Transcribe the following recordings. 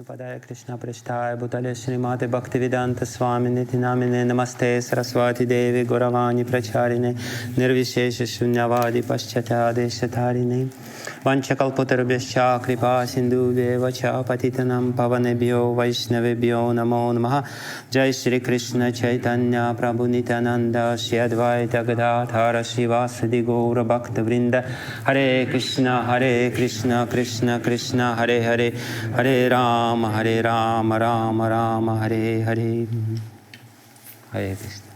Padaya Krishna Prasthaya Bhutale Srimate Bhakti Vedanta Swami Niti Namine Namaste Saraswati Devi Gauravani Pracharine Nirvishesha Shunyavadi Paschata Deshatarine Vanchakalpotarabhyascha Kripa Sindhu Devacha Patitanam Pavanebhyo Vaishnavebhyo Namo Namaha Jai Shri Krishna Chaitanya Prabhu Nityananda Shri Advaita Gadadhara Srivasadi Gaura Bhakta Vrinda Hare Krishna Krishna Krishna Hare Hare Hare Rama Rama Rama Hare Hare. Hare Krishna.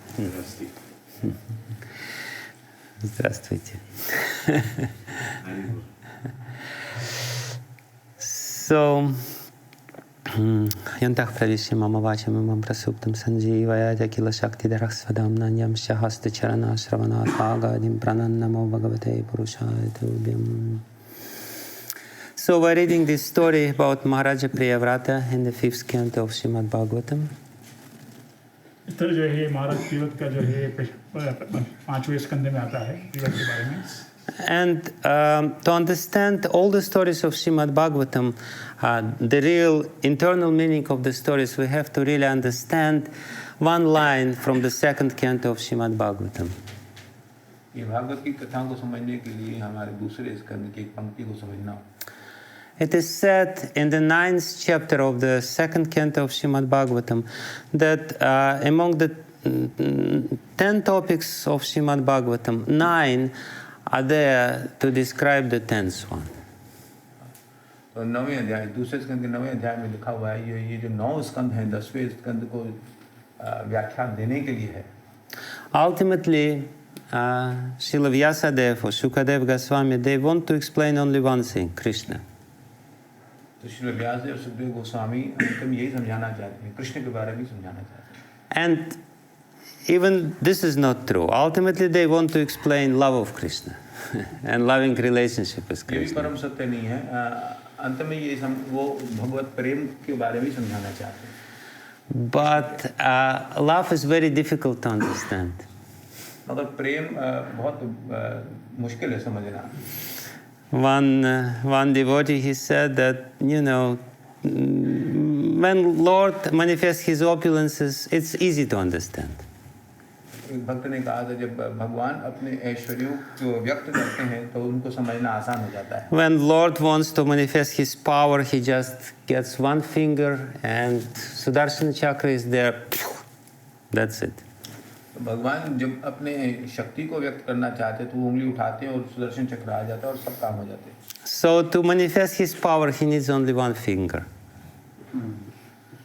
Здравствуйте. So, Yantah Pravishi Mama Vacham Imam Prasuptam Sanjeevaya Jakila Shakti Darasvadam Nanyam Shahasta Charana Shravana Agadim Pranannamo Bhagavate Purushaya Tubhyam. So we're reading this story about Maharaja Priyavrata in the 5th canto of Srimad Bhagavatam. इस तरह जो है महाराज प्रियव्रत का जो है 5वें स्कंद में आता है प्रियव्रत के बारे में. And to understand all the stories of Srimad Bhagavatam, the real internal meaning of the stories, we have to really understand one line from the 2nd canto of Srimad Bhagavatam. ये भागवत की कथाओं को समझने के लिए हमारे दूसरे स्कंद की एक पंक्ति को समझना. It is said in the 9th chapter of the 2nd canto of Srimad Bhagavatam that among the 10 topics of Srimad Bhagavatam, 9 are there to describe the 10th one. तो 9वें अध्याय दूसरे स्कंद के 9वें अध्याय में लिखा हुआ है ये जो 9 स्कंद हैं 10वें स्कंद को व्याख्या देने के लिए है. Ultimately, Srila Vyasadev or Shukadev Goswami, they want to explain only one thing, Krishna. तो श्रील व्यासदेव सुखदेव गोस्वामी अंतम यही समझाना चाहते हैं, कृष्ण के बारे में समझाना चाहते हैं. And even this is not true. Ultimately, they want to explain love of Krishna and loving relationship with ये भी Krishna. परम सत्य नहीं है. अंत में ये वो भगवत प्रेम के बारे में समझाना चाहते हैं. But love is very difficult to understand. मगर प्रेम बहुत मुश्किल है समझना. One devotee, he said that, when Lord manifests his opulences, it's easy to understand. एक भक्त ने कहा था जब भगवान अपने ऐश्वर्यों को व्यक्त करते हैं तो उनको समझना आसान हो जाता है. When Lord wants to manifest his power, he just gets one finger and Sudarshan chakra is there. That's it. भगवान जब अपने शक्ति को व्यक्त करना चाहते हैं तो वो उंगली उठाते हैं और सुदर्शन चक्र आ जाता है और सब काम हो जाते हैं. So to manifest his power, he needs only one finger.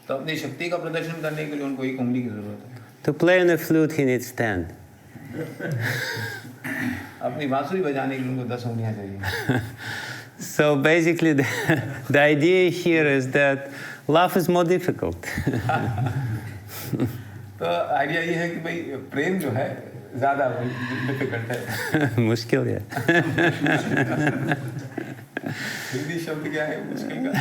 तो अपनी शक्ति का प्रदर्शन करने के लिए उनको एक उंगली की जरूरत है. To play on a flute, he needs 10. अपनी बांसुरी बजाने के लिए उनको 10 उंगलियां चाहिए. So basically, the idea here is that love is more difficult. तो आइडिया ये है कि भाई प्रेम जो है ज़्यादा डिफिकल्ट है. मुश्किल है. हिंदी शब्द क्या है मुश्किल का?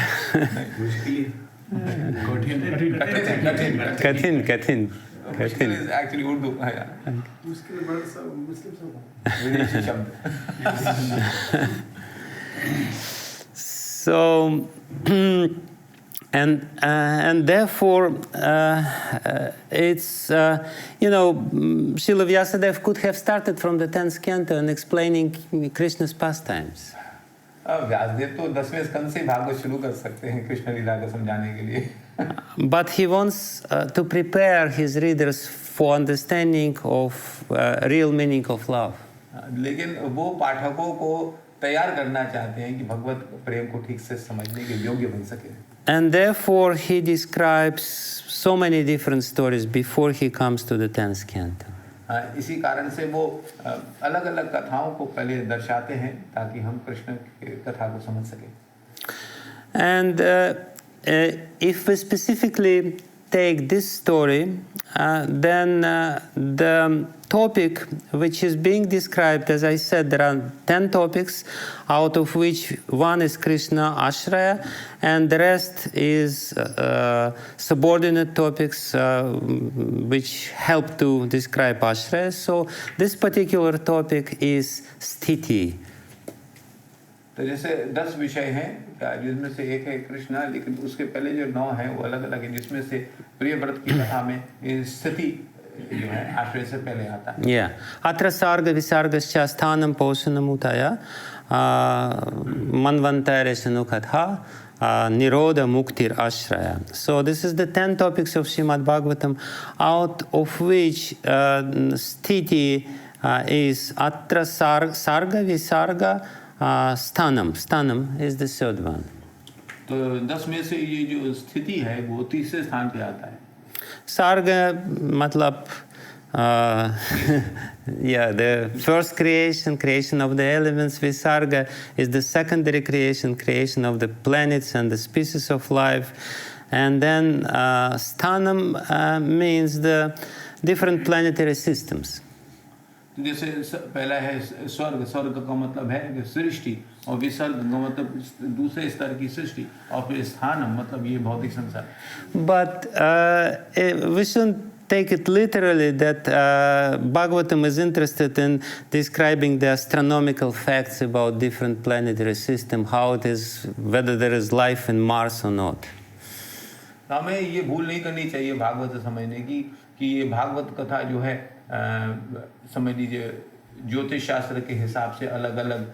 कठिन. मुश्किल इज एक्चुअली उर्दू. मुश्किल वर्ड सब मुस्लिम सब विदेशी शब्द. So, and therefore, it's, Srila Vyasadev could have started from the 10th canto and explaining Krishna's pastimes. Vyasdev तो 10वें स्कंद से भागवत शुरू कर सकते हैं कृष्ण लीला को समझाने के लिए. But he wants to prepare his readers for understanding of real meaning of love. लेकिन वो पाठकों को तैयार करना चाहते हैं कि भगवत प्रेम को ठीक से समझने के योग्य बन सके. And therefore he describes so many different stories before he comes to the 10th canto. इसी कारण से वो अलग-अलग कथाओं को पहले दर्शाते हैं ताकि हम कृष्ण की कथा को समझ सकें. And if we specifically take this story, then the topic which is being described, as I said, there are 10 topics, out of which one is Krishna Ashraya, and the rest is subordinate topics which help to describe Ashraya. So this particular topic is Sthiti. तो जैसे 10 विषय हैं जिसमें से एक है कृष्णा, लेकिन उसके पहले जो 9 हैं वो अलग अलग है, जिसमें से प्रियव्रत की कथा में स्थिति जो है आश्रय से पहले आता है। Yeah. Atra sarga visargascha sthanam poshanam utaya manvantare sanukatha nirodha muktir ashraya. So this is the 10 topics of Srimad Bhagavatam, out of which sthiti is atra sarga visarga sthanam. Sthanam is the third one. तो 10 में से ये जो स्थिति है वो तीसरे स्थान पे आता है। Sarga matlab yeah, the first creation of the elements. Visarga is the secondary creation of the planets and the species of life. And then sthanam means the different planetary systems. जैसे पहला है स्वर्ग, स्वर्ग का मतलब है सृष्टि, और विसर्ग का मतलब दूसरे स्तर की सृष्टि, और फिर स्थानम मतलब ये भौतिक संसार। But we shouldn't take it literally that Bhagavatam is interested in describing the astronomical facts about different planetary system, how it is, whether there is life in Mars or not. हमें ये भूल नहीं करनी चाहिए भागवत समझने की कि ये भागवत कथा जो है समझ लीजिए ज्योतिष शास्त्र के हिसाब से अलग अलग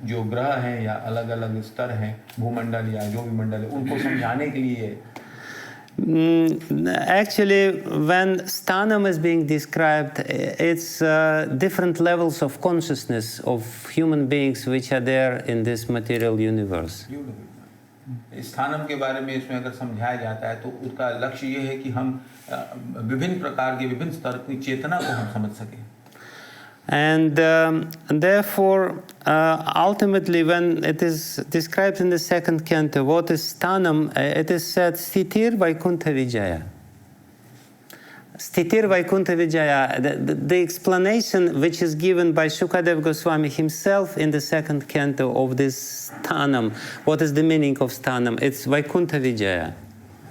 जो ग्रह हैं या अलग अलग स्तर हैं, भूमंडल या जो भी मंडल है, उनको समझाने के लिए। Actually, when sthanam is being described, it's different levels of consciousness of human beings which are there in this material universe. स्थानम के बारे में इसमें अगर समझाया जाता है तो उसका लक्ष्य ये है कि हम विभिन्न प्रकार के विभिन्न स्तर की चेतना को हम समझ सकें। And therefore, ultimately, when it is described in the second canto, what is sthanam, it is said Stitir Vaikuntha Vijaya. Stitir Vaikuntha Vijaya, the explanation which is given by Shukadev Goswami himself in the second canto of this sthanam. What is the meaning of sthanam? It's Vaikuntha Vijaya.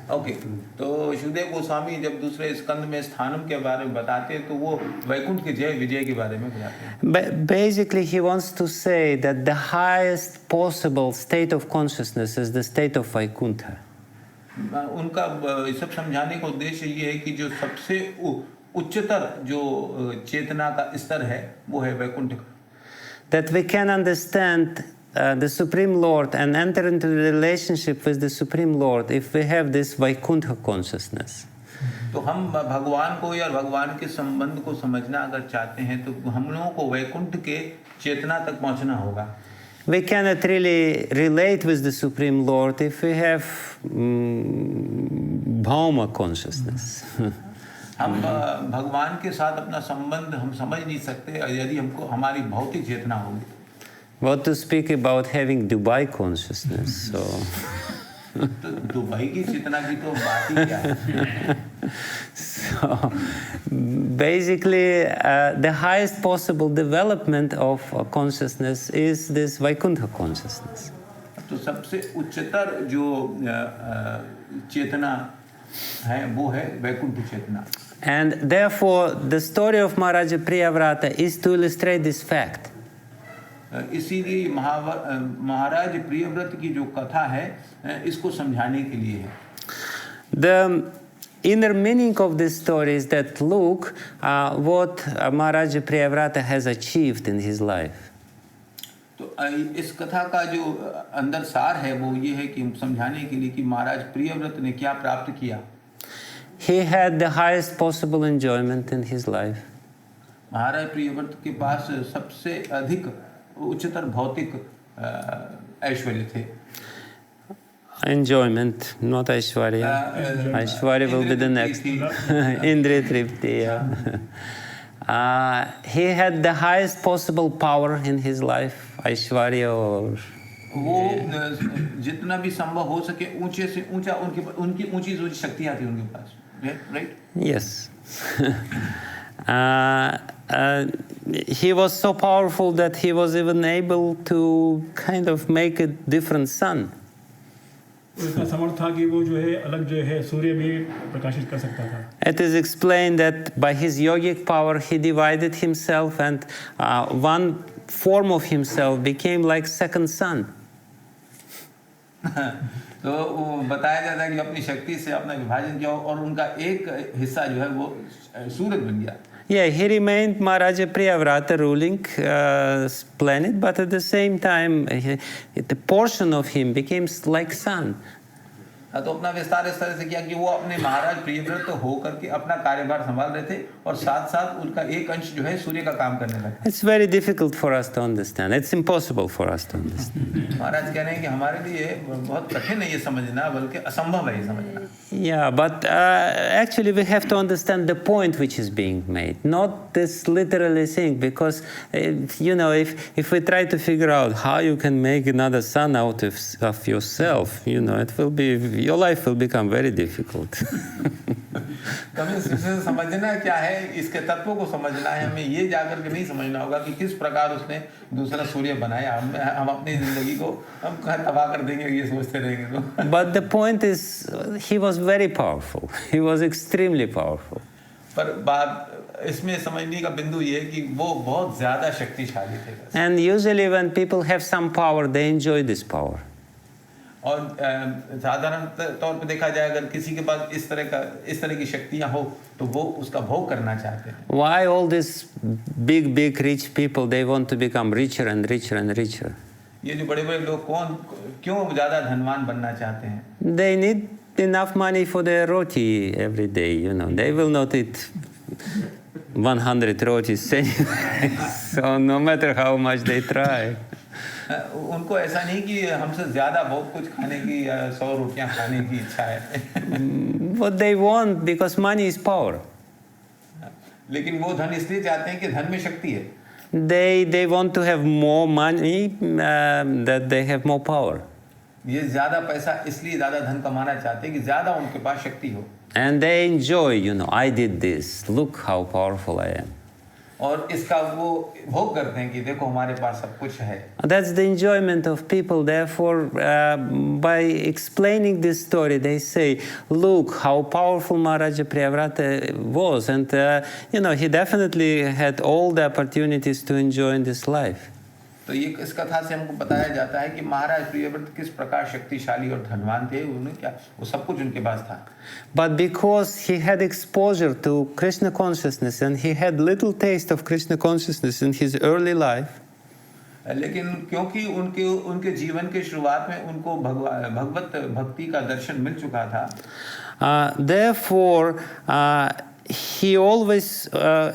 Okay, तो शुकदेव गोस्वामी जब दूसरे स्कंद में स्थानम के बारे में बताते हैं तो वो वैकुंठ के जय विजय के बारे में बताते हैं। Basically, he wants to say that the highest possible state of consciousness is the state of Vaikuntha. उनका सब समझाने का उद्देश्य ये है कि जो सबसे उच्चतर जो चेतना का स्तर है वो है वैकुंठ का। That we can understand the Supreme Lord and enter into the relationship with the Supreme Lord if we have this Vaikuntha consciousness. तो हम भगवान को या भगवान के संबंध को समझना अगर चाहते हैं तो हम लोगों को वैकुंठ के चेतना तक पहुंचना होगा। We cannot really relate with the Supreme Lord if we have Bhauma consciousness. हम भगवान के साथ अपना संबंध हम समझ नहीं सकते यदि हमको हमारी भौतिक चेतना होगी। What to speak about having Dubai consciousness? So, तो दुबई की चेतना की तो बात ही क्या है? So, basically, the highest possible development of consciousness is this Vaikuntha consciousness. तो सबसे उच्चतर जो चेतना है वो है वैकुंठ चेतना। And therefore, the story of Maharaja Priyavrata is to illustrate this fact. इसीलिए महाराज प्रियव्रत की जो कथा है इसको समझाने के लिए है। The inner meaning of this story is that look what Maharaja Priyavrata has achieved in his life. तो इस कथा का जो अंदर सार है वो ये है कि समझाने के लिए कि महाराज प्रियव्रत ने क्या प्राप्त किया। He had the highest possible enjoyment in his life. महाराज प्रियव्रत के पास सबसे अधिक उच्चतर भौतिक ऐश्वर्य थे। Enjoyment, not Aishwarya. Aishwarya will be the next. Indriya Tripti. He had the highest possible power in his life. Aishwarya or वो जितना भी संभव हो सके ऊंचे से ऊंचा उनकी ऊंची शक्तियां थी उनके पास, right? Yes. He was so powerful that he was even able to kind of make a different sun. इतना समर्थ था कि वो जो है अलग जो है सूर्य भी प्रकाशित कर सकता था। It is explained that by his yogic power he divided himself and one form of himself became like second sun. तो वो बताया जाता है कि अपनी शक्ति से अपना विभाजन किया और उनका एक हिस्सा जो है वो सूरज बन गया. Yeah, he remained Maharaja Priyavrata ruling planet, but at the same time, the portion of him became like sun. तो अपना विस्तार इस तरह से किया कि वो अपने महाराज प्रियव्रत होकर के अपना कार्यभार संभाल रहे थे और साथ साथ उनका एक अंश जो है सूर्य का काम करने लगा. It's very difficult for us to understand. It's impossible for us to understand. महाराज कह रहे हैं कि हमारे लिए बहुत कठिन है ये समझना, बल्कि असंभव है ये समझना. Yeah, but actually we have to understand the point which is being made, not this literally thing, because if we try to figure out how you can make another sun out of yourself, it will be, your life will become very difficult. हमें इससे समझना क्या है, इसके तत्वों को समझना है. हमें ये जाकर के नहीं समझना होगा कि किस प्रकार उसने दूसरा सूर्य बनाया. हम अपनी जिंदगी को हम तबाह कर देंगे ये सोचते रहेंगे तो. But the point is, he was very powerful. He was extremely powerful. पर बात इसमें समझने का बिंदु ये है कि वो बहुत ज्यादा शक्तिशाली थे. And usually when people have some power, they enjoy this power. और साधारण तौर पे देखा जाए, अगर किसी के पास इस तरह की शक्तियां हो तो वो उसका भोग करना चाहते हैं. Why all these big rich people, they want to become richer and richer and richer? ये जो बड़े-बड़े लोग क्यों ज्यादा धनवान बनना चाहते हैं? They need enough money for their roti every day, They will not eat 100 rotis anyway. So no matter how much they try. उनको ऐसा नहीं कि हमसे ज्यादा बहुत कुछ खाने की या 100 रोटियां खाने की इच्छा है. What they want, because money is power. लेकिन वो धन इसलिए चाहते हैं कि धन में शक्ति है. They want to have more money, that they have more power. ये ज्यादा पैसा इसलिए ज्यादा धन कमाना चाहते हैं कि ज्यादा उनके पास शक्ति हो. And they enjoy, I did this. Look how powerful I am. और इसका वो भोग करते हैं कि देखो हमारे पास सब कुछ है. That's the enjoyment of people. Therefore, by explaining this story, they say, look how powerful Maharaja Priyavrata was. And, he definitely had all the opportunities to enjoy in this life. तो ये इस कथा से हमको बताया जाता है कि महाराज प्रियव्रत किस प्रकार शक्तिशाली और धनवान थे. उन्हें क्या, वो सब कुछ उनके पास था. But because he had exposure to Krishna consciousness and he had little taste of Krishna consciousness in his early life, लेकिन क्योंकि उनके जीवन के शुरुआत में उनको भगवत भक्ति का दर्शन मिल चुका था, therefore he always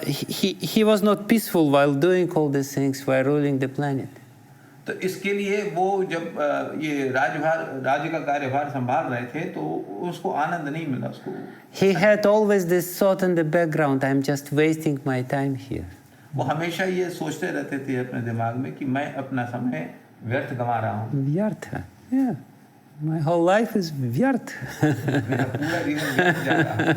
he was not peaceful while doing all these things, while ruling the planet. तो इसके लिए वो जब ये राज्य का कार्यभार संभाल रहे थे तो उसको आनंद नहीं मिला उसको. He had always this thought in the background, I'm just wasting my time here. वो हमेशा ये सोचते रहते थे अपने दिमाग में कि मैं अपना समय व्यर्थ गंवा रहा हूँ. Vyartha, yeah. My whole life is vyartha. मेरा पूरा जीवन व्यर्थ जा रहा है.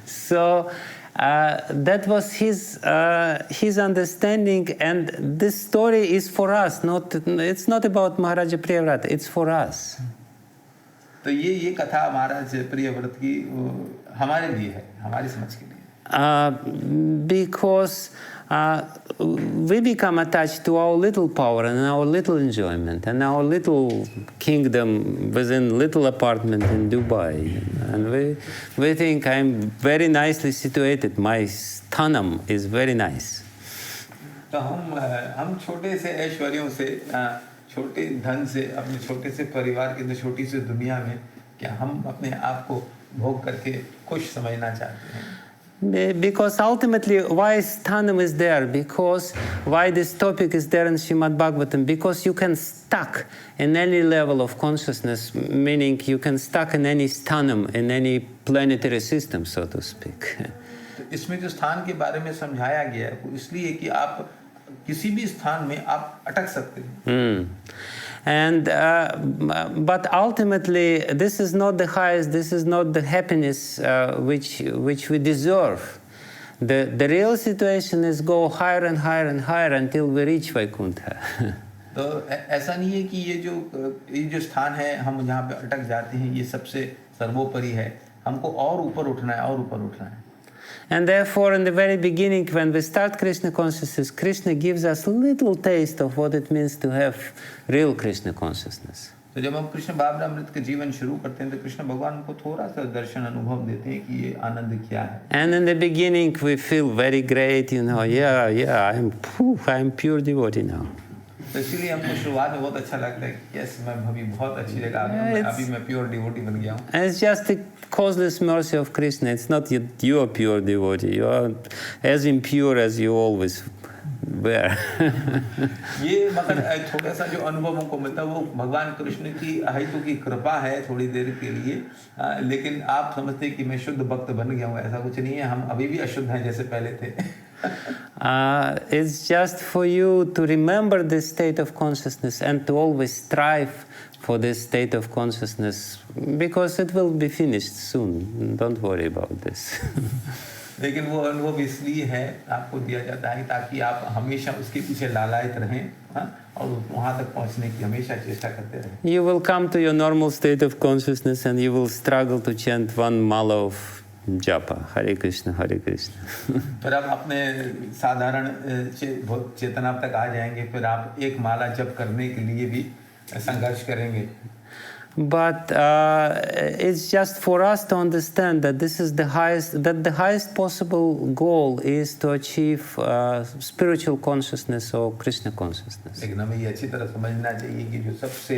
So that was his understanding, and this story is for us. It's not about Maharaja Priyavrata. It's for us. तो ये कथा महाराज प्रियव्रत की हमारे लिए है, हमारी समझ के लिए. Because we become attached to our little power and our little enjoyment and our little kingdom within little apartment in Dubai, and we think I'm very nicely situated. My sthanam is very nice. तो हम छोटे से ऐश्वर्यों से, छोटे धन से, अपने छोटे से परिवार के अंदर छोटी सी दुनिया में क्या हम अपने आप को भोग करके खुश समझना चाहते हैं. Because ultimately, why sthanam is there? Because why this topic is there in Srimad Bhagavatam? Because you can stuck in any level of consciousness, meaning you can stuck in any sthanam, in any planetary system, so to speak. तो इसमें जो स्थान के बारे में समझाया गया है वो इसलिए कि आप किसी भी स्थान में आप अटक सकते हैं. And but ultimately, this is not the highest. This is not the happiness which we deserve. The real situation is go higher and higher and higher until we reach Vaikuntha. तो ऐसा नहीं है कि ये जो स्थान है हम जहाँ पे अटक जाते हैं ये सबसे सर्वोपरि है. हमको और ऊपर उठना है और ऊपर उठना है. And therefore, in the very beginning, when we start Krishna consciousness, Krishna gives us a little taste of what it means to have real Krishna consciousness. तो जब हम कृष्ण भावनामृत के जीवन शुरू करते हैं तो कृष्ण भगवान को थोड़ा सा दर्शन अनुभव देते हैं कि ये आनंद क्या है. And in the beginning, we feel very great, I'm pure devotee now. तो इसीलिए हमको शुरुआत में बहुत अच्छा लगता है कि यस मैं अभी बहुत अच्छी जगह आ गया हूं, अभी मैं प्योर डिवोटी बन गया हूं. And it's just the causeless mercy of Krishna. It's not you are pure devotee. You are as impure as you always were. ये मतलब थोड़ा सा जो अनुभव हमको मिलता है वो भगवान कृष्ण की अहितु की कृपा है थोड़ी देर के लिए, लेकिन आप समझते हैं कि मैं शुद्ध भक्त बन गया हूँ, ऐसा कुछ नहीं है. हम अभी भी अशुद्ध हैं जैसे पहले थे. It's just for you to remember this state of consciousness and to always strive for this state of consciousness, because it will be finished soon. Don't worry about this. लेकिन वो अनुभव इसलिए है आपको दिया जाता है ताकि आप हमेशा उसके पीछे लालायित रहें और वहाँ तक पहुँचने की हमेशा चेष्टा करते रहें. You will come to your normal state of consciousness and you will struggle to chant one mala of japa, Hare Krishna, Hare Krishna. फिर आप अपने साधारण चेतना तक आ जाएंगे, फिर आप एक माला जप करने के लिए भी संघर्ष करेंगे. But it's just for us to understand that this is the highest possible goal is to achieve spiritual consciousness or Krishna consciousness. लेकिन हमें ये अच्छी तरह समझना चाहिए कि जो सबसे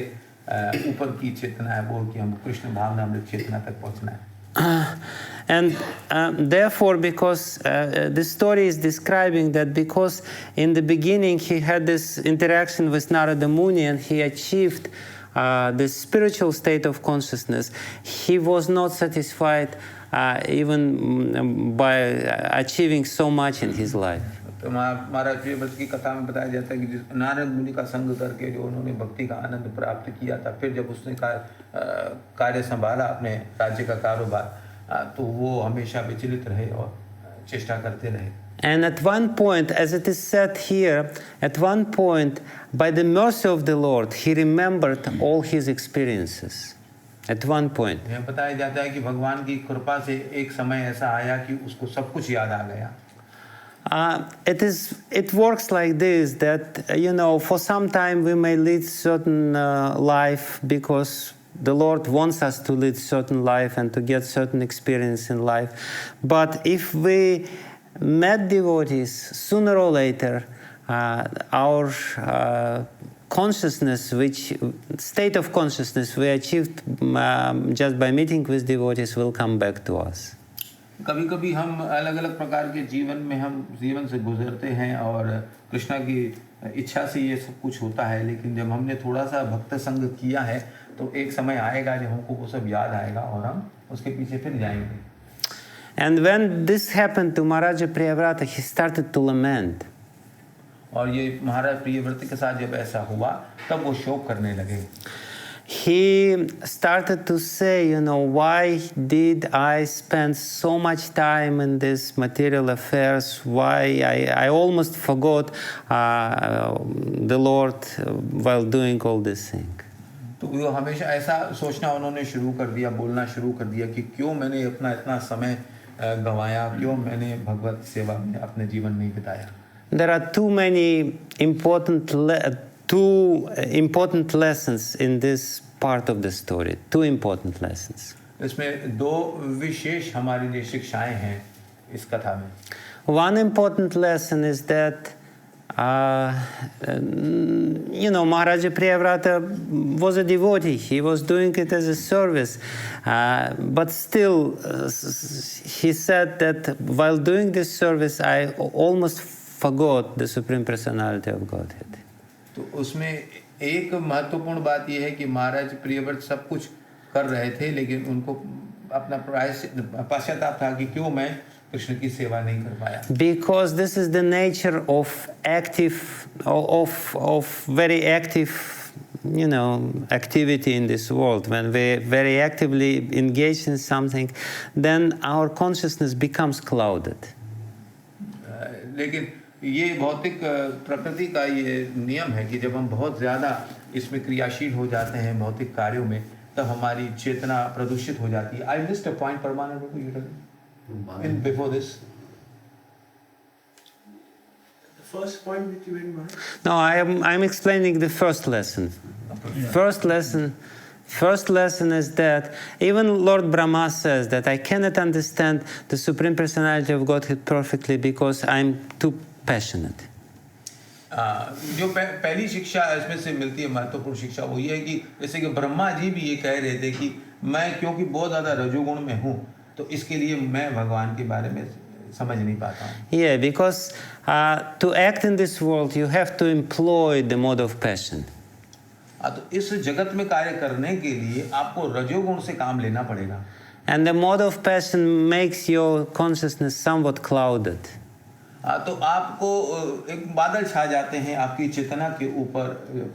ऊपर की चेतना है वो कि हम कृष्ण भावनामृत चेतना तक पहुंचना है. And therefore, because the story is describing that because in the beginning he had this interaction with Narada Muni and he achieved the spiritual state of consciousness, he was not satisfied even by achieving so much in his life. तो महाराज प्रियव्रत की कथा में बताया जाता है कि नारद मुनि का संग करके जो उन्होंने भक्ति का आनंद प्राप्त किया था, फिर जब उसने कार्य संभाला अपने राज्य का कारोबार, तो वो हमेशा विचलित रहे और चेष्टा करते रहे. And at one point, as it is said here, at one point, by the mercy of the Lord, he remembered all his experiences. At one point. यह बताया जाता है कि भगवान की कृपा से एक समय ऐसा आया कि उसको सब कुछ याद आ गया. It works like this, that for some time we may lead certain life because the Lord wants us to lead certain life and to get certain experience in life. But if we met devotees, sooner or later, our consciousness, state of consciousness we achieved just by meeting with devotees will come back to us. कभी कभी हम अलग अलग प्रकार के जीवन से गुजरते हैं और कृष्णा की इच्छा से ये सब कुछ होता है, लेकिन जब हमने थोड़ा सा भक्त संग किया है तो एक समय आएगा जब हमको वो सब याद आएगा और हम उसके पीछे फिर जाएंगे. And when this happened to Maharaja Priyavrata, he started to lament. और ये महाराज प्रियव्रत के साथ जब ऐसा हुआ तब वो शोक करने लगे. He started to say, why did I spend so much time in these material affairs? Why I almost forgot the Lord while doing all this thing. तो वो हमेशा ऐसा सोचना उन्होंने शुरू कर दिया, बोलना शुरू कर दिया कि क्यों मैंने अपना इतना समय गंवाया, क्यों मैंने भगवत सेवा में अपने जीवन नहीं बिताया. There are too many important lessons in this part of the story. Two important lessons. इसमें दो विशेष हमारे लिए शिक्षाएं हैं इस कथा में. One important lesson is that Maharaja Priyavrata was a devotee. He was doing it as a service. But still, he said that while doing this service, I almost forgot the Supreme Personality of Godhead. तो उसमें एक महत्वपूर्ण बात यह है कि महाराज प्रियव्रत सब कुछ कर रहे थे, लेकिन उनको अपना पश्चाताप था कि क्यों मैं कृष्ण की सेवा नहीं कर पाया. Because this is the nature of very active, activity in this world. When we very actively engage in something, then our consciousness becomes clouded. लेकिन ये भौतिक प्रकृति का ये नियम है कि जब हम बहुत ज़्यादा इसमें क्रियाशील हो जाते हैं भौतिक कार्यों में, तब हमारी चेतना प्रदूषित हो जाती है. I missed a point, Parmanand, you tell me. Before this. first point which you went by? No, I'm explaining the first lesson. First lesson is that even Lord Brahma says that I cannot understand the Supreme Personality of Godhead perfectly because I'm too passionate. जो पहली शिक्षा इसमें से मिलती है, महत्वपूर्ण शिक्षा, वो ये है कि जैसे कि ब्रह्मा जी भी ये कह रहे थे कि मैं क्योंकि बहुत ज़्यादा रजोगुण में हूँ तो इसके लिए मैं भगवान के बारे में समझ नहीं पाता हूँ. Yeah, because to act in this world you have to employ the mode of passion. तो इस जगत में कार्य करने के लिए आपको रजोगुण से काम लेना पड़ेगा. And the mode of passion makes your consciousness somewhat clouded. तो आपको एक बादल छा जाते हैं आपकी चेतना के ऊपर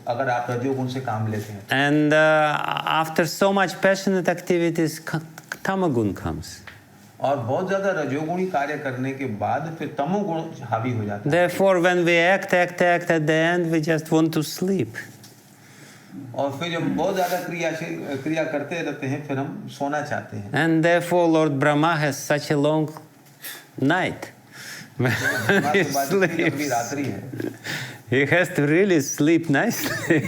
अगर आप रजोगुण से काम लेते हैं. And after so much passionate activities, tamagun comes. और बहुत ज्यादा रजोगुणी कार्य करने के बाद फिर तमोगुण हावी हो जाता है. Therefore, when we act at the end, we just want to sleep. और फिर जब बहुत ज्यादा क्रिया करते रहते हैं फिर हम सोना चाहते हैं. And therefore, Lord Brahma has such a long night. He sleeps. रात्रि है. He has to really sleep nicely.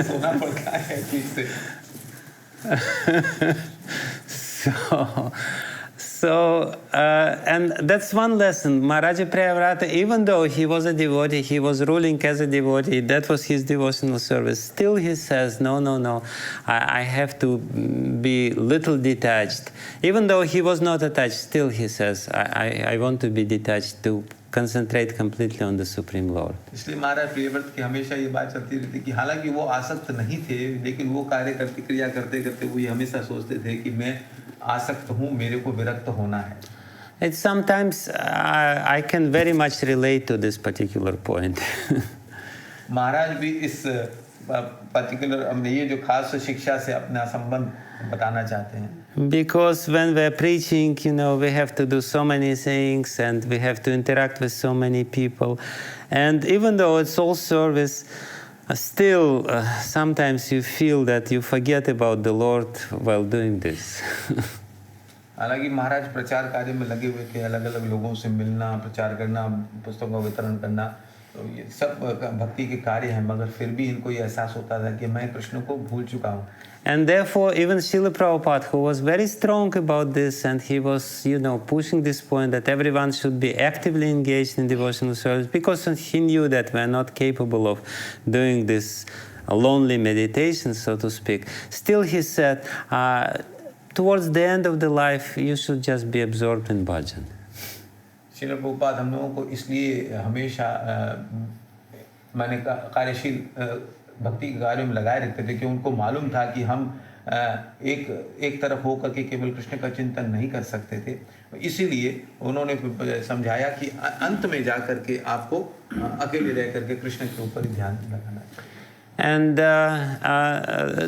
सोना पड़ता है ठीक से. And that's one lesson. Maharaja Priyavrata, even though he was a devotee, he was ruling as a devotee, that was his devotional service. Still he says, no, I have to be little detached. Even though he was not attached, still he says, I want to be detached to concentrate completely on the Supreme Lord. इसलिए महाराज प्रियव्रत की हमेशा ये बात चलती रहती कि हालांकि वो आसक्त नहीं थे लेकिन वो कार्य करते क्रिया करते करते वो ये हमेशा सोचते थे कि मैं आसक्त हूँ, मेरे को विरक्त होना है. It's sometimes I can very much relate to this particular point. महाराज भी इस पर्टिकुलर हमने ये जो खास शिक्षा से अपना संबंध बताना चाहते हैं. Because when we're preaching, we have to do so many things and we have to interact with so many people. And even though it's all service, still sometimes you feel that you forget about the Lord while doing this. हालांकि महाराज प्रचार कार्य में लगे हुए थे, अलग अलग लोगों से मिलना, प्रचार करना, पुस्तकों का वितरण करना, तो ये सब भक्ति के कार्य हैं, मगर फिर भी इनको ये एहसास होता था कि मैं कृष्ण को भूल चुका हूँ. And therefore, even Srila Prabhupada, who was very strong about this, and he was, pushing this point that everyone should be actively engaged in devotional service, because he knew that we are not capable of doing this lonely meditation, so to speak. Still, he said, towards the end of the life, you should just be absorbed in bhajan. Srila Prabhupada हम लोगों को इसलिए हमेशा मैंने कार्यशील भक्ति के कार्यों में लगाए रखते थे कि उनको मालूम था कि हम एक तरफ होकर के केवल कृष्ण का चिंतन नहीं कर सकते थे. इसीलिए उन्होंने समझाया कि अंत में जा करके आपको अकेले रह करके कृष्ण के ऊपर ध्यान लगाना चाहिए. And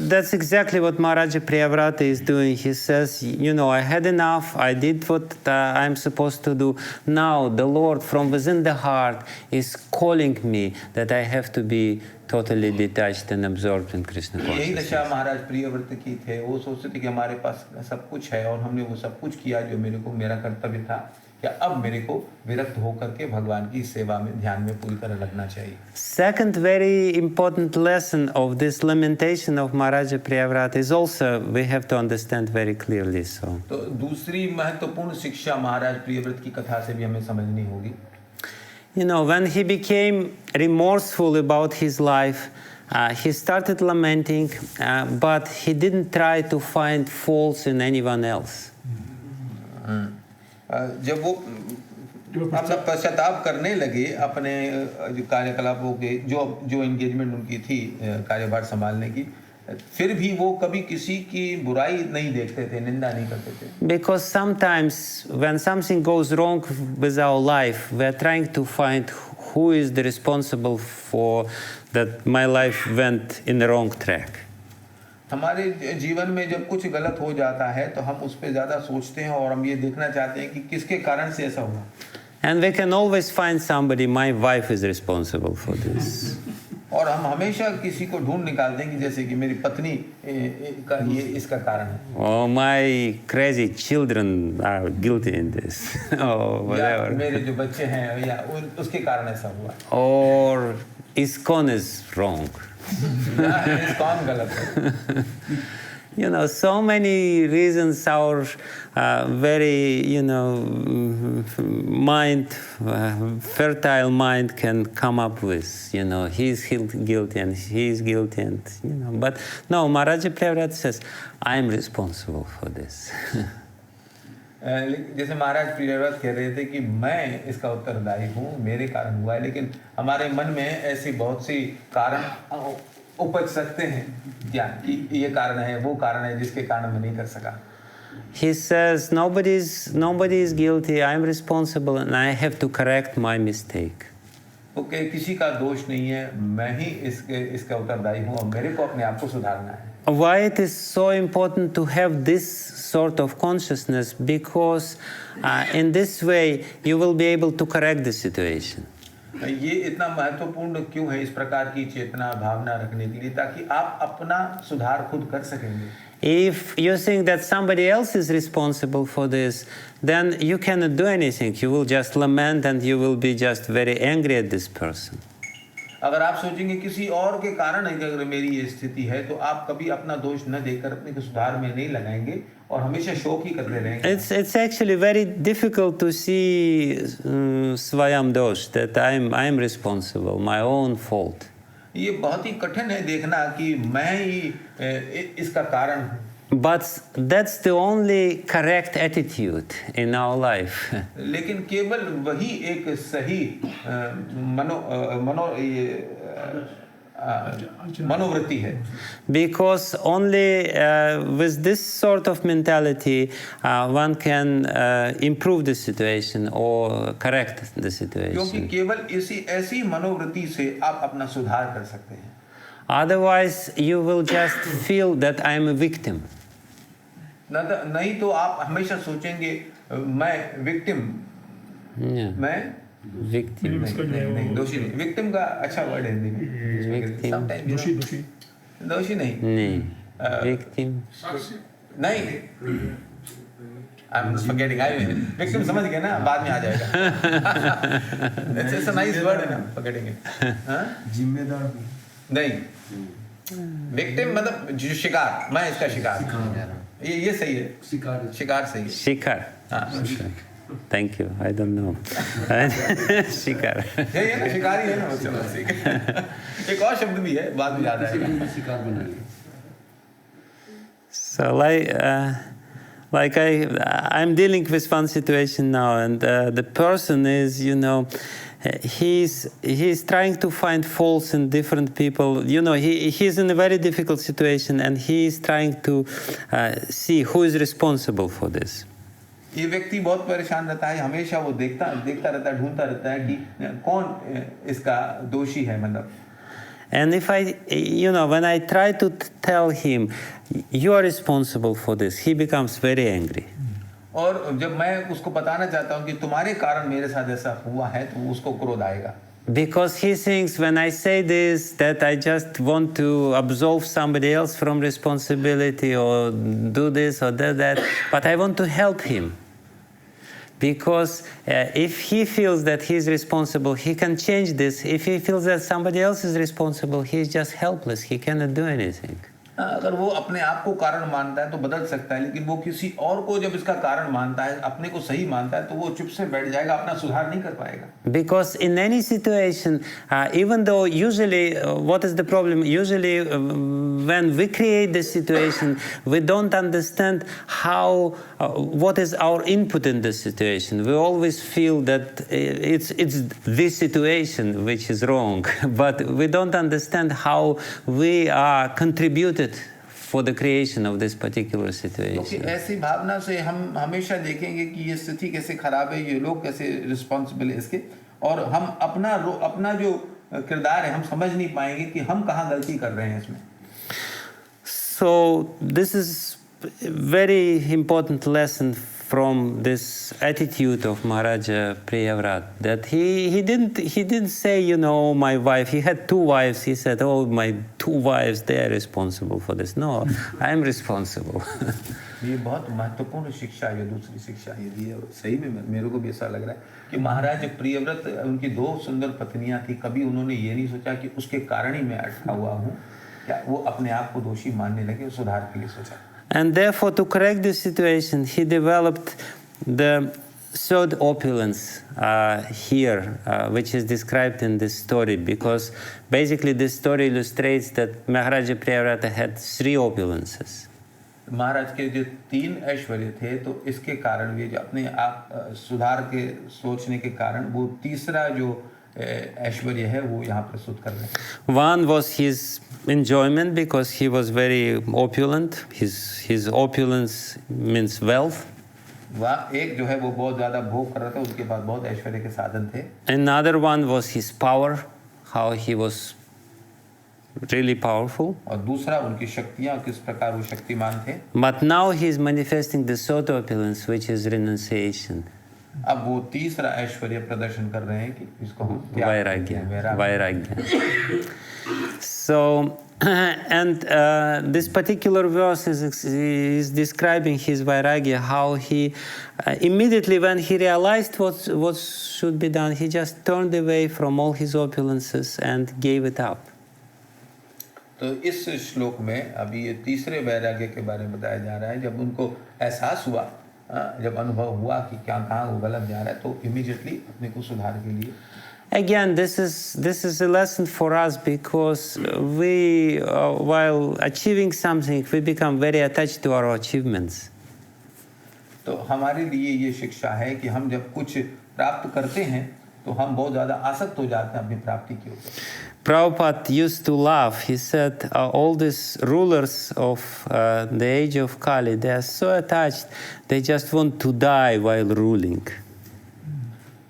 that's exactly what Maharaja Priyavrata is doing. He says, I had enough, I did what I'm supposed to do. Now the Lord from within the heart is calling me that I have to be totally detached and absorbed in Krishna यही consciousness. दशा महाराज प्रियव्रत की थे. वो सोचते थे कि हमारे पास सब कुछ है और हमने वो सब कुछ किया जो मेरा कर्तव्य था, क्या अब मेरे को विरक्त होकर के भगवान की सेवा में ध्यान में पूरी तरह लगना चाहिए. Second very important lesson of this lamentation of Maharaja Priyavrata is also we have to understand very clearly. So, तो दूसरी महत्वपूर्ण शिक्षा महाराज प्रियव्रत की कथा से भी हमें समझनी होगी. when he became remorseful about his life, he started lamenting, but he didn't try to find faults in anyone else. जब वो अपना पश्चाताप करने लगे अपने जो कार्यकलापों के जो एंगेजमेंट उनकी थी कार्यभार संभालने की, फिर भी वो कभी किसी की बुराई नहीं देखते थे, निंदा नहीं करते थे. Because sometimes when something goes wrong with our life, we are trying to find who is the responsible for that my life went in the wrong track. हमारे जीवन में जब कुछ गलत हो जाता है तो हम उस पर ज़्यादा सोचते हैं और हम ये देखना चाहते हैं कि किसके कारण से ऐसा हुआ. And we can always find somebody, my wife is responsible for this. और हम हमेशा किसी को ढूंढ निकालते हैं कि जैसे कि मेरी पत्नी का ये इसका कारण है. Oh, my crazy children are guilty in this. Or whatever. मेरे जो बच्चे हैं या उसके कारण ऐसा हुआ. Or ISKCON is wrong. ISKCON गलत है. You know, so many reasons our very, you know, mind, fertile mind can come up with. You know, he's guilty and he's guilty, and you know. But no, Maharaja Priyavrata says, I'm responsible for this. जैसे महाराज प्रियव्रत कह रहे थे कि मैं इसका उत्तरदायी हूँ, मेरे कारण हुआ है, लेकिन हमारे मन में ऐसी बहुत सी कारण उपज सकते हैं क्या कि ये कारण है, वो कारण है जिसके कारण मैं नहीं कर सका. He says nobody is guilty. I'm responsible, and I have to correct my mistake. Okay, किसी का दोष नहीं है, मैं ही इसका उत्तरदायी हूँ और मेरे को अपने आप को सुधारना है. Why it is so important to have this sort of consciousness? Because in this way you will be able to correct the situation. ये इतना महत्वपूर्ण क्यों है इस प्रकार की चेतना भावना रखने के लिए, ताकि आप अपना सुधार खुद कर सकेंगे. If you think that somebody else is responsible for this, then you cannot do anything. You will just lament and you will be just very angry at this person. अगर आप सोचेंगे किसी और के कारण अगर मेरी ये स्थिति है, तो आप कभी अपना दोष न देकर अपने को सुधार में नहीं लगाएंगे और हमेशा शोक ही करते रहेंगे. It's actually very difficult to see swayam dosh, that I'm responsible, my own fault. ये बहुत ही कठिन है देखना कि मैं ही इसका कारण हूँ. But that's the only correct attitude in our life. लेकिन केवल वही एक सही मनोवृत्ति है. Because only with this sort of mentality one can improve the situation or correct the situation. क्योंकि केवल ऐसी मनोवृत्ति से आप अपना सुधार कर सकते हैं. Otherwise you will just feel that I'm a victim. नहीं तो आप हमेशा सोचेंगे मैं विक्टिम. मैं विक्टिम नहीं, दोषी नहीं. विक्टिम का अच्छा वर्ड है हिंदी में. दोषी नहीं. विक्टिम नहीं. I'm forgetting. विक्टिम समझ गए ना, बाद में आ जाएगा. It's a nice word है ना, forgetting it. जिम्मेदार नहीं. विक्टिम मतलब जो शिकार, मैं इसका शिकार. ये सही है. शिकार सही है. शिकार. Thank you. I don't know. शिकार. यही है ना, शिकारी है ना. चलो एक और शब्द भी है, बाद में याद आएगा. शिकार बनाइए. So like I'm dealing with one situation now, and the person is, you know, he's trying to find faults in different people. You know, he's in a very difficult situation, and he's trying to see who is responsible for this. ये व्यक्ति बहुत परेशान रहता है, हमेशा वो देखता रहता है, ढूंढता रहता है कि कौन इसका दोषी है, मतलब. And if when I try to tell him, you are responsible for this, he becomes very angry. और जब मैं उसको बताना चाहता हूँ कि तुम्हारे कारण मेरे साथ ऐसा हुआ है, तो उसको क्रोध आएगा. Because he thinks when I say this that I just want to absolve somebody else from responsibility or do this or do that, but I want to help him. Because if he feels that he is responsible, he can change this. If he feels that somebody else is responsible, he is just helpless. He cannot do anything. अगर वो अपने आप को कारण मानता है तो बदल सकता है, लेकिन वो किसी और को जब इसका कारण मानता है, अपने को सही मानता है, तो वो चुप से बैठ जाएगा, अपना सुधार नहीं कर पाएगा. Because in any situation, even though usually, what is the problem? Usually when we create the situation, we don't understand how, what is our input in the situation. We always feel that it's this situation which is wrong, but we don't understand how we are contributed for the creation of this particular situation. क्योंकि ऐसी भावना से हम हमेशा देखेंगे कि ये स्थिति कैसे खराब है, ये लोग कैसे रिस्पॉन्सिबल है इसके, और हम अपना जो किरदार है हम समझ नहीं पाएंगे कि हम कहाँ गलती कर रहे हैं इसमें. So this is a very important lesson from this attitude of Maharaja Priyavrata, that he didn't say, you know, my wife. He had 2 wives. He said, oh, my 2 wives, they are responsible for this. No, I am responsible. ये बहुत महत्वपूर्ण शिक्षा है, दूसरी शिक्षा ये दी है। सही में मेरे को भी ऐसा लग रहा है कि महाराज प्रियव्रत, उनकी 2 सुंदर पत्नियां थी, कभी उन्होंने ये नहीं सोचा कि उसके कारण ही मैं अटका हुआ हूँ, क्या वो अपने आप को दोषी मानने लगे, सुधार के लिए सोचा। And therefore, to correct this situation, he developed the 3rd opulence here, which is described in this story, because basically this story illustrates that Maharaja Priyavrata had 3 opulences. महाराज के जो 3 ऐश्वर्य थे, तो इसके कारण वे जो अपने आप सुधार के सोचने के कारण वो तीसरा जो ऐश्वर्य है वो यहाँ प्रस्तुत कर रहे हैं। One was his enjoyment, because he was very opulent. His opulence means wealth. वह एक जो है वो बहुत ज़्यादा भोग कर रहा था, उसके पास बहुत ऐश्वर्य के साधन थे। Another one was his power, how he was really powerful. और दूसरा उनकी शक्तियाँ, किस प्रकार वो शक्तिमान थे। But now he is manifesting the 3rd opulence, which is renunciation. अब वो तीसरा ऐश्वर्य प्रदर्शन कर रहे हैं कि इसको हम Vairagya. So, and this particular verse is describing his Vairagya, how he immediately when he realized what should be done, he just turned away from all his opulences and gave it up. तो इस श्लोक में अभी ये तीसरे वैराग्य के बारे में बताया जा रहा है। जब उनको एहसास हुआ, जब अनुभव हुआ कि क्या कहाँ वो गलत जा रहा है, तो इमीडिएटली अपने को सुधार के लिए। Again, this is a lesson for us, because we, while achieving something, we become very attached to our achievements. तो हमारे लिए ये शिक्षा है कि हम जब कुछ प्राप्त करते हैं, तो हम बहुत ज़्यादा आसक्त हो जाते हैं अपनी प्राप्ति के ऊपर। Prabhupada used to laugh. He said, all these rulers of the age of Kali, they are so attached, they just want to die while ruling.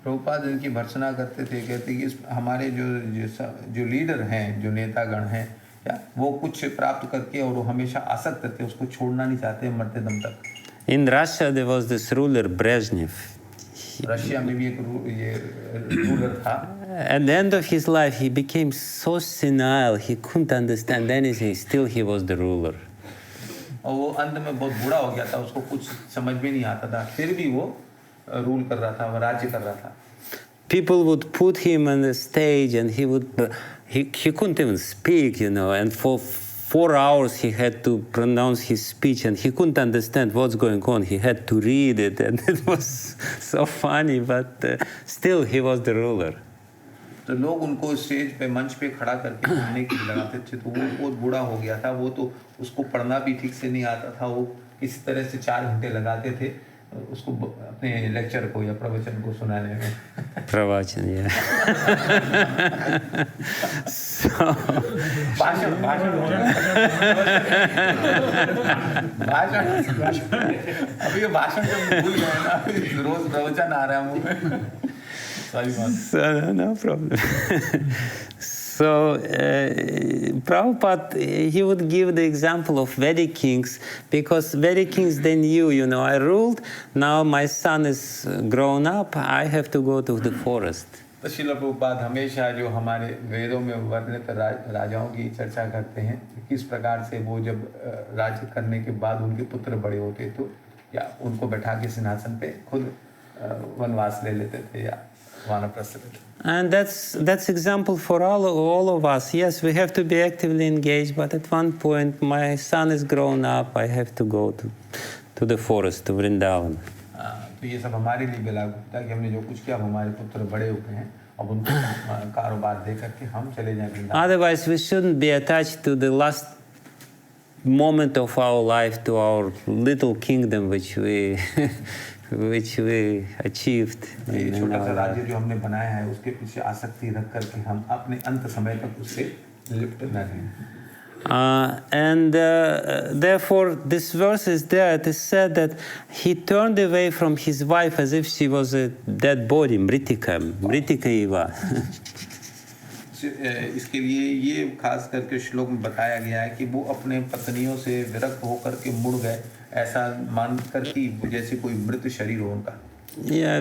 Prabhupada इनकी भर्त्सना करते थे, कहते कि हमारे जो लीडर हैं, जो नेतागण हैं, क्या वो कुछ प्राप्त करके और वो हमेशा आसक्त थे, उसको छोड़ना नहीं चाहते मरते दम तक। In Russia, there was this ruler Brezhnev. Russia में भी एक ये रूलर था। At the end of his life, he became so senile, he couldn't understand anything. Still, he was the ruler. और वो अंत में बहुत बूढ़ा हो गया था, उसको कुछ समझ में नहीं आता था, फिर भी वो रूल कर रहा था, वो राज्य कर रहा था। People would put him on the stage, and he couldn't even speak, you know, and for 4 hours he had to pronounce his speech, and he couldn't understand what's going on. He had to read it, and it was so funny, but still he was the ruler. तो लोग उनको stage पे, मंच पे खड़ा करके पढ़ने के लिए लगाते थे, तो वो बहुत बूढ़ा हो गया था, वो तो उसको पढ़ना भी ठीक से नहीं आता था, वो इस तरह से 4 घंटे लगाते थे उसको अपने लेक्चर को या प्रवचन को सुनाने में। प्रवचन, yeah. So, भाषण अभी ये भाषण जब भूल गए ना, रोज प्रवचन आ रहा है मुंह में। So, no problem. So, Prabhupada, he would give the example of Vedic kings, because Vedic kings, they knew, you know, I ruled, now my son is grown up, I have to go to the forest. तो श्रील प्रभुपाद हमेशा जो हमारे वेदों में वर्णित राजाओं की चर्चा करते हैं, किस प्रकार से वो जब राज्य करने के बाद उनके पुत्र बड़े होते तो या उनको बैठा के सिंहासन पे खुद वनवास ले लेते थे या वानप्रस्थ लेते थे। And that's example for all of us. Yes, we have to be actively engaged, but at one point, my son is grown up, I have to go to the forest, to Vrindavan. तो ये सब हमारे लिए भी लागू होता है कि हमने जो कुछ किया, हमारे पुत्र बड़े हो गए हैं, अब उनको कारोबार दे करके हम चले जाएं Vrindavan. Otherwise, we shouldn't be attached to the last moment of our life, to our little kingdom which we achieved. ये छोटा सा राज्य जो हमने बनाया है, उसके पीछे आसक्ति रख करके हम अपने अंत समय तक उससे लिप्त न रहें। And therefore, this verse is there. It is said that he turned away from his wife as if she was a dead body, mritika eva. इसके लिए ये खास करके श्लोक में बताया गया है कि वो अपने पत्नियों से विरक्त होकर के मुड़ गए, ऐसा मानकर कि जैसे कोई मृत शरीर हो उनका। Yeah,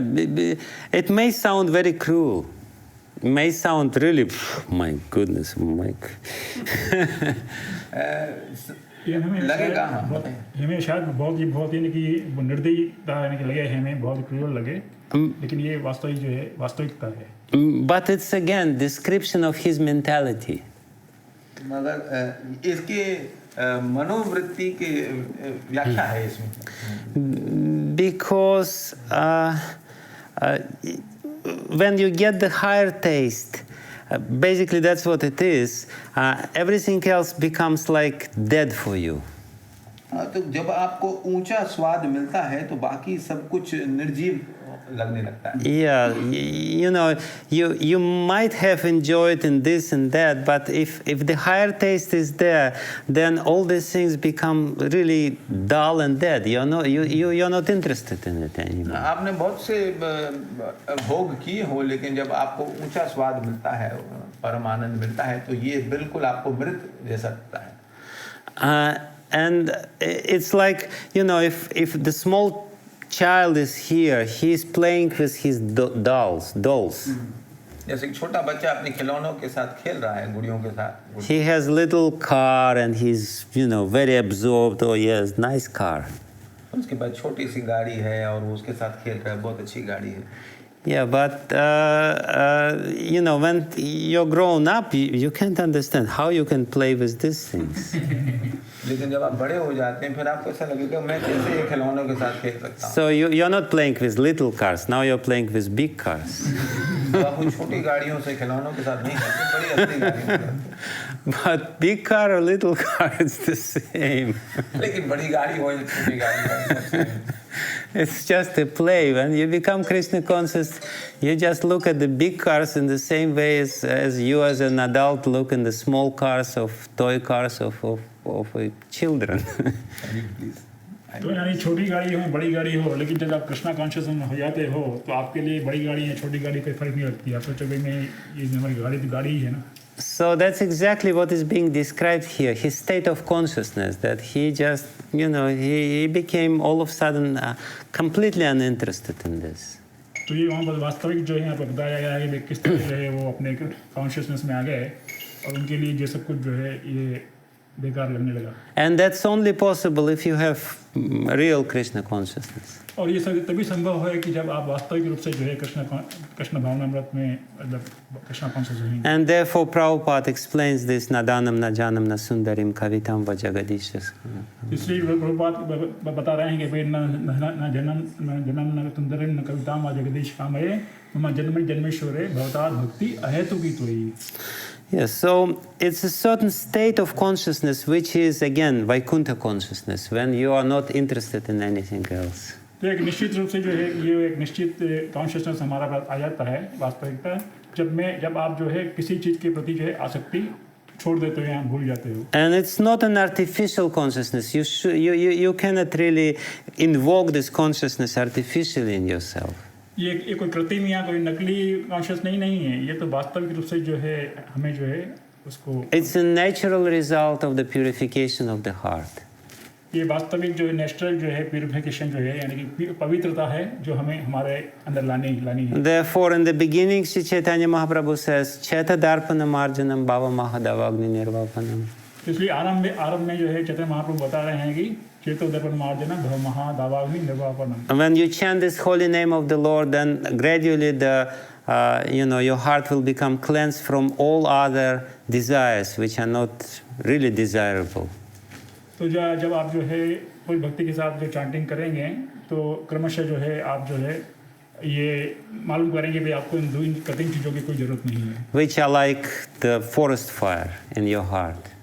it may sound very cruel. It may sound really, my goodness, Mike. लगेगा हमें शायद बहुत ही कि निर्दयता लगे, हमें बहुत क्रूर लगे, लेकिन ये वास्तविकता है। But it's again description of his mentality. मगर इसके मनोवृत्ति की व्याख्या है इसमें। Because when you get the higher taste, basically that's what it is, everything else becomes like dead for you. तो जब आपको ऊंचा स्वाद मिलता है तो बाकी सब कुछ निर्जीव लगने लगता है। Yeah, you know, you might have enjoyed in this and that, but if the higher taste is there, then all these things become really dull and dead. You're not interested in it anymore. आपने बहुत से भोग किए हो, लेकिन जब आपको ऊंचा स्वाद मिलता है, परम आनंद मिलता है, तो ये बिल्कुल आपको मृत जैसा लगता है। And it's like, you know, if the small child is here, he's playing with his dolls. जैसे एक छोटा बच्चा अपने खिलौनों के साथ खेल रहा है, गुड़ियों के साथ। He has a little car and he's, you know, very absorbed. Oh yes, nice car. उसके बाद छोटी सी गाड़ी है और वो उसके साथ खेल रहा है, बहुत अच्छी गाड़ी है। Yeah, but you know, when you're grown up, you can't understand how you can play with these things. लेकिन जब आप बड़े हो जाते हैं, फिर आपको ऐसा लगेगा मैं कैसे ये खिलौनों के साथ खेल सकता हूँ। So you're not playing with little cars. Now you're playing with big cars. तो आप उन छोटी गाड़ियों से खिलौनों के साथ नहीं खेलते, बड़ी असली गाड़ियों से। But big car or little car, it's the same. लेकिन बड़ी गाड़ी हो या छोटी गाड़ी हो, It's just a play. When you become Krishna conscious, you just look at the big cars in the same way as you as an adult look in the small cars of toy cars of children. तो यानी छोटी गाड़ी हो बड़ी गाड़ी हो, लेकिन जब आप कृष्णा कॉन्शियस हो जाते हो तो आपके लिए बड़ी गाड़ी या छोटी गाड़ी कोई फर्क नहीं लगती। आप सोचो भाई मैं ये हमारी गाड़ी तो गाड़ी ही है ना। So that's exactly what is being described here, his state of consciousness, that he just, you know, he became all of a sudden completely uninterested in this. तो ये वहाँ पर वास्तविक जो है यहाँ पर बताया गया है कि किस तरह जो है वो अपने कॉन्शियसनेस में आ गए और उनके लिए ये सब कुछ जो है ये बेकार लगने लगा। And that's only possible if you have real Krishna consciousness. और ये सब तभी संभव है कि जब आप वास्तविक रूप से जो है कृष्ण भावनामृत में मतलब कृष्णा कॉन्शियस होंगे। And therefore Prabhupada explains this nadanam na janam na sundarim kavitam va jagadishas. इसलिए प्रभुपाद बता रहे हैं कि भाई न जन्म न सुंदरम न कविताम व जगदीश कामये मम जन्म जन्मेश्वरे भवतात् भक्ति अहेतुकी त्वयि। Yes, so it's a certain state of consciousness which is again Vaikuntha consciousness, when you are not interested in anything else. तो एक निश्चित रूप से जो है ये एक निश्चित कॉन्शियसनेस हमारा पास आ जाता है वास्तविकता, जब आप जो है किसी चीज के प्रति जो है आसक्ति छोड़ देते हो या भूल जाते हो। And it's not an artificial consciousness. You cannot really invoke this consciousness artificially in yourself. ये कोई कृत्रिम या कोई नकली कॉन्शियस नहीं है, ये तो वास्तविक रूप से जो है हमें जो है उसको। It's a natural result of the purification of the heart. ये वास्तविक जो है नेचुरल जो है प्यूरिफिकेशन जो है यानी कि पवित्रता है जो हमें हमारे अंदर लानी है। Therefore, in the beginning, Sri Chaitanya Mahaprabhu says, "Cheta darpana marjanam bhava mahadavagni nirvapanam." इसलिए आरंभ में जो है चैतन्य महाप्रभु बता रहे हैं कि चेतो दर्पण मार्जनम भव महादावाग्नि निर्वापनम। When you chant this holy name of the Lord, then gradually your heart will become cleansed from all other desires which are not really desirable. तो जब आप जो है कोई भक्ति के साथ जो चैंटिंग करेंगे तो क्रमशः जो है आप जो है ये मालूम करेंगे कि आपको इन कृत्रिम चीज़ों की कोई जरूरत नहीं है। Which are like the forest fire in your heart.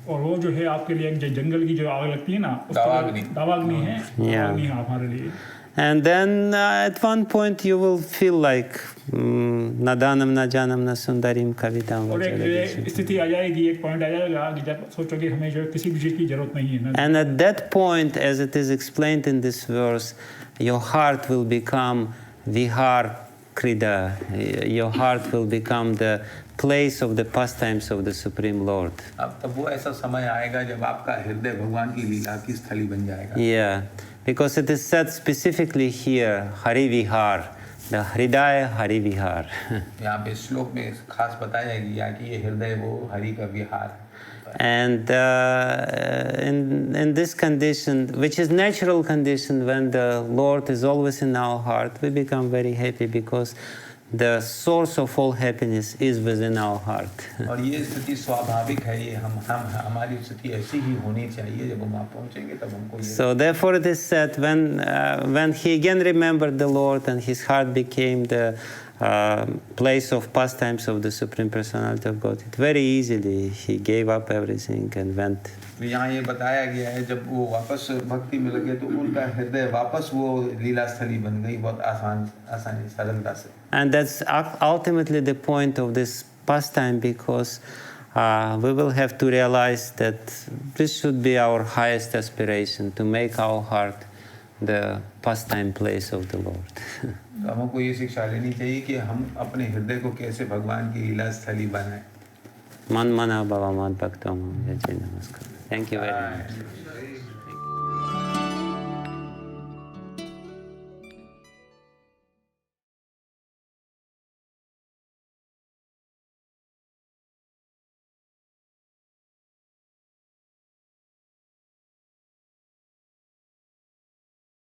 और वो जो है आपके लिए जंगल की जो आग लगती है ना, दावाग्नि है, दावाग्नि है हमारे लिए। And then at one point you will feel like nadanam na janam na sundarim kavitam. और एक स्थिति आ जाएगी, एक पॉइंट आ जाएगा कि जब सोचोगे हमें जो किसी भी चीज़ की जरूरत नहीं है। And at that point, as it is explained in this verse, your heart will become vihar krida. Your heart will become the place of the pastimes of the Supreme Lord. अब तब वो ऐसा समय आएगा जब आपका हृदय भगवान की लीला की स्थली बन जाएगा. Yeah, because it is said specifically here, Hari Vihar, the Hridaya Hari Vihar. यहाँ पे श्लोक में खास बताया गया कि ये हृदय वो हरि का विहार. And in this condition, which is natural condition, when the Lord is always in our heart, we become very happy because the source of all happiness is within our heart. और ये स्थिति स्वाभाविक है, ये हमारी स्थिति ऐसी ही होनी चाहिए. जब हम वहाँ पहुँचेंगे तब हमको ये. So therefore it is said when he again remembered the Lord and his heart became the place of pastimes of the Supreme Personality of Godhead, very easily he gave up everything and went. यहाँ ये बताया गया है जब वो वापस भक्ति में लगे तो उनका हृदय वापस वो लीला स्थली बन गई बहुत आसानी सरलता से. And that's ultimately the point of this pastime, because we will have to realize that this should be our highest aspiration, to make our heart the pastime place of the Lord. तो हमको ये शिक्षा लेनी चाहिए कि हम अपने हृदय को कैसे भगवान की लीला स्थली बनाएं. Man mana bhava mad bhakto mam. Jai Namaskar. Thank you very much.